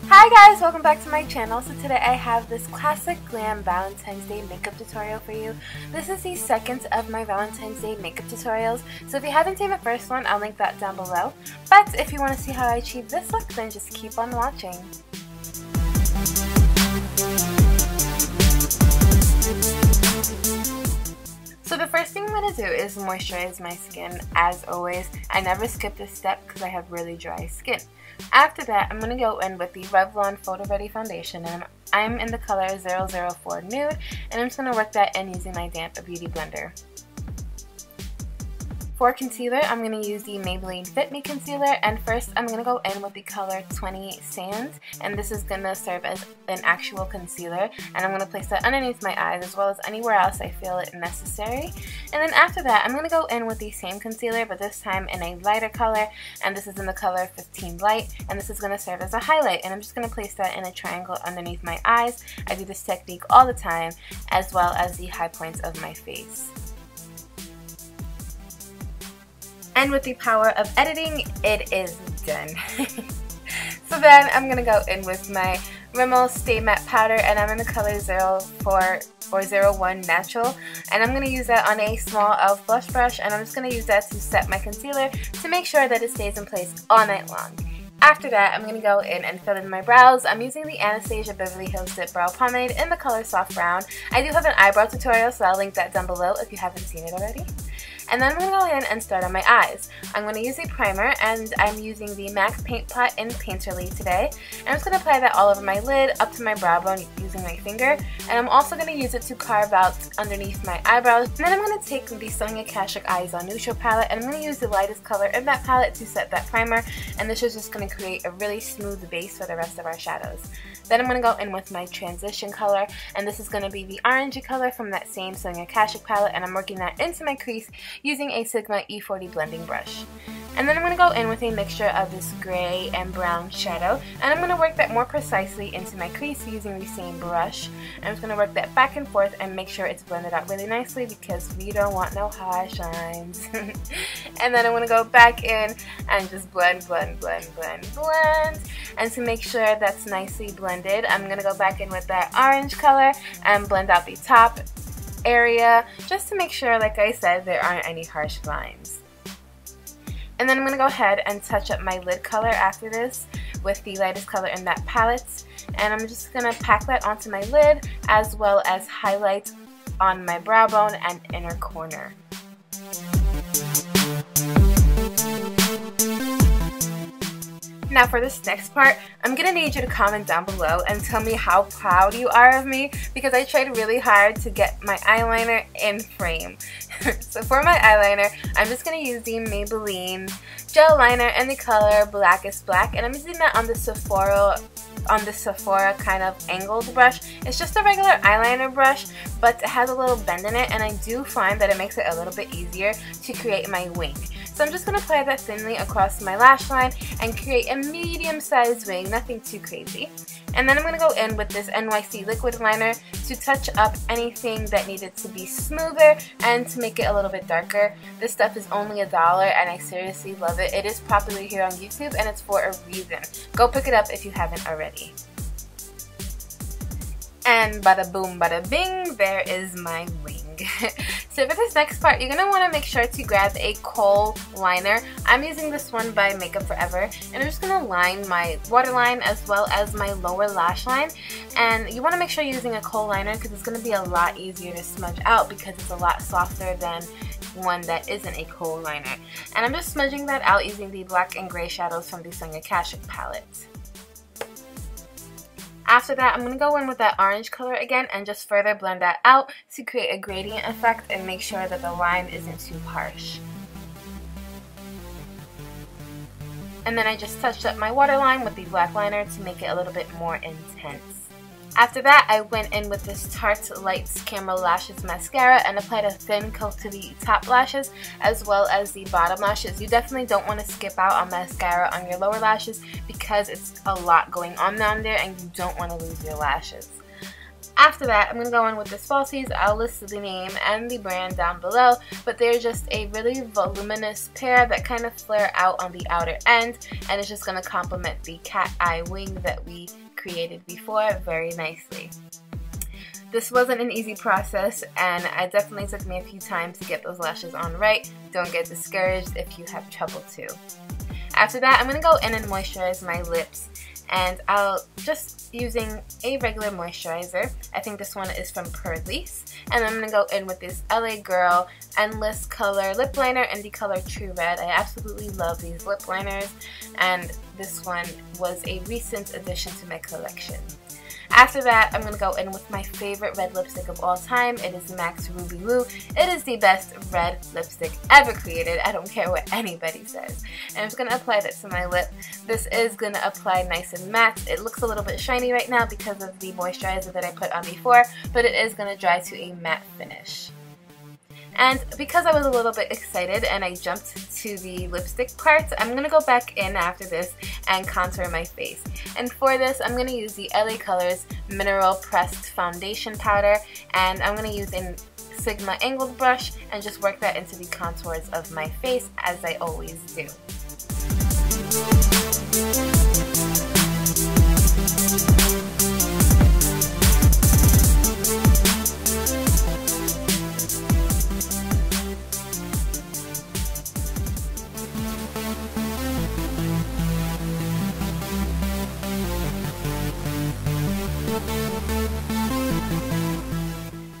Hi guys, welcome back to my channel. So today I have this classic Glam Valentine's Day makeup tutorial for you. This is the second of my Valentine's Day makeup tutorials. So if you haven't seen the first one, I'll link that down below. But if you want to see how I achieve this look, then just keep on watching. So the first thing I'm going to do is moisturize my skin. As always, I never skip this step because I have really dry skin. After that, I'm going to go in with the Revlon Photoready foundation, and I'm in the color 004 Nude, and I'm just going to work that in using my damp beauty blender. For concealer, I'm going to use the Maybelline Fit Me Concealer, and first I'm going to go in with the color 20 Sand, and this is going to serve as an actual concealer, and I'm going to place that underneath my eyes as well as anywhere else I feel it necessary. And then after that, I'm going to go in with the same concealer, but this time in a lighter color, and this is in the color 15 Light, and this is going to serve as a highlight, and I'm just going to place that in a triangle underneath my eyes. I do this technique all the time, as well as the high points of my face. And with the power of editing, it is done. So then I'm going to go in with my Rimmel Stay Matte Powder, and I'm in the color 04 or 01 Natural. And I'm going to use that on a small e.l.f. blush brush, and I'm just going to use that to set my concealer to make sure that it stays in place all night long. After that, I'm going to go in and fill in my brows. I'm using the Anastasia Beverly Dipbrow Pomade in the color Soft Brown. I do have an eyebrow tutorial, so I'll link that down below if you haven't seen it already. And then I'm going to go in and start on my eyes. I'm going to use a primer, and I'm using the MAC Paint Pot in Painterly today. And I'm just going to apply that all over my lid, up to my brow bone using my finger. And I'm also going to use it to carve out underneath my eyebrows. And then I'm going to take the Sonia Kashuk Eyes on Neutral palette, and I'm going to use the lightest color in that palette to set that primer. And this is just going to create a really smooth base for the rest of our shadows. Then I'm going to go in with my transition color, and this is going to be the orangey color from that same Sonia Kashuk palette, and I'm working that into my crease using a Sigma E40 blending brush. And then I'm going to go in with a mixture of this gray and brown shadow, and I'm going to work that more precisely into my crease using the same brush. And I'm just going to work that back and forth and make sure it's blended out really nicely because we don't want no high shines. And then I'm going to go back in and just blend. And to make sure that's nicely blended, I'm going to go back in with that orange color and blend out the top area just to make sure, like I said, there aren't any harsh lines. And then I'm going to go ahead and touch up my lid color after this with the lightest color in that palette, and I'm just going to pack that onto my lid as well as highlight on my brow bone and inner corner. Now for this next part, I'm going to need you to comment down below and tell me how proud you are of me because I tried really hard to get my eyeliner in frame. So for my eyeliner, I'm just going to use the Maybelline gel liner in the color Blackest Black, and I'm using that on the Sephora kind of angled brush. It's just a regular eyeliner brush, but it has a little bend in it, and I do find that it makes it a little bit easier to create my wing. So I'm just going to apply that thinly across my lash line and create a medium-sized wing, nothing too crazy. And then I'm going to go in with this NYC liquid liner to touch up anything that needed to be smoother and to make it a little bit darker. This stuff is only $1 and I seriously love it. It is popular here on YouTube and it's for a reason. Go pick it up if you haven't already. And bada boom bada bing, there is my wing. So for this next part, you're going to want to make sure to grab a kohl liner. I'm using this one by Makeup Forever, and I'm just going to line my waterline as well as my lower lash line. And you want to make sure you're using a kohl liner because it's going to be a lot easier to smudge out because it's a lot softer than one that isn't a kohl liner. And I'm just smudging that out using the black and gray shadows from the Sonia Kashuk palette. After that, I'm going to go in with that orange color again and just further blend that out to create a gradient effect and make sure that the line isn't too harsh. And then I just touched up my waterline with the black liner to make it a little bit more intense. After that, I went in with this Tarte Lights Camera Lashes Mascara and applied a thin coat to the top lashes as well as the bottom lashes. You definitely don't want to skip out on mascara on your lower lashes because it's a lot going on down there and you don't want to lose your lashes. After that, I'm going to go in with the Falsies. I'll list the name and the brand down below, but they're just a really voluminous pair that kind of flare out on the outer end, and it's just going to complement the cat eye wing that we created before very nicely. This wasn't an easy process, and it definitely took me a few times to get those lashes on right. Don't get discouraged if you have trouble too. After that, I'm going to go in and moisturize my lips, and I'll just using a regular moisturizer. I think this one is from Purlisse, and I'm going to go in with this LA Girl Endless Color Lip Liner in the color True Red. I absolutely love these lip liners, and this one was a recent addition to my collection. After that, I'm going to go in with my favorite red lipstick of all time. It is MAC's Ruby Woo. It is the best red lipstick ever created. I don't care what anybody says. And I'm just going to apply that to my lip. This is going to apply nice and matte. It looks a little bit shiny right now because of the moisturizer that I put on before, but it is going to dry to a matte finish. And because I was a little bit excited and I jumped to the lipstick part, I'm going to go back in after this and contour my face. And for this, I'm going to use the LA Colors Mineral Pressed Foundation Powder, and I'm going to use a Sigma angled brush and just work that into the contours of my face as I always do.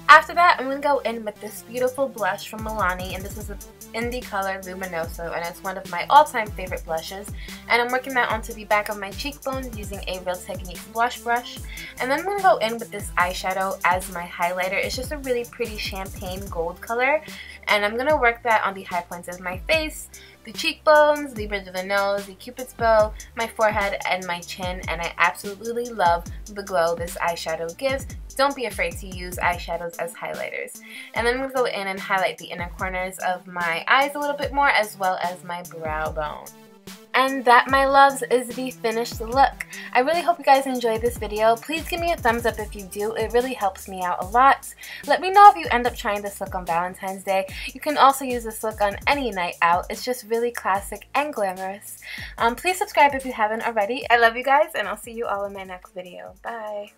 After that, I'm going to go in with this beautiful blush from Milani, and this is in the color Luminoso, and it's one of my all-time favorite blushes. And I'm working that onto the back of my cheekbones using a Real Techniques blush brush. And then I'm going to go in with this eyeshadow as my highlighter. It's just a really pretty champagne gold color, and I'm going to work that on the high points of my face, the cheekbones, the bridge of the nose, the cupid's bow, my forehead, and my chin, and I absolutely love the glow this eyeshadow gives. Don't be afraid to use eyeshadows as highlighters. And then I'm going to go in and highlight the inner corners of my eyes a little bit more, as well as my brow bone. And that, my loves, is the finished look. I really hope you guys enjoyed this video. Please give me a thumbs up if you do. It really helps me out a lot. Let me know if you end up trying this look on Valentine's Day. You can also use this look on any night out. It's just really classic and glamorous. Please subscribe if you haven't already. I love you guys, and I'll see you all in my next video. Bye.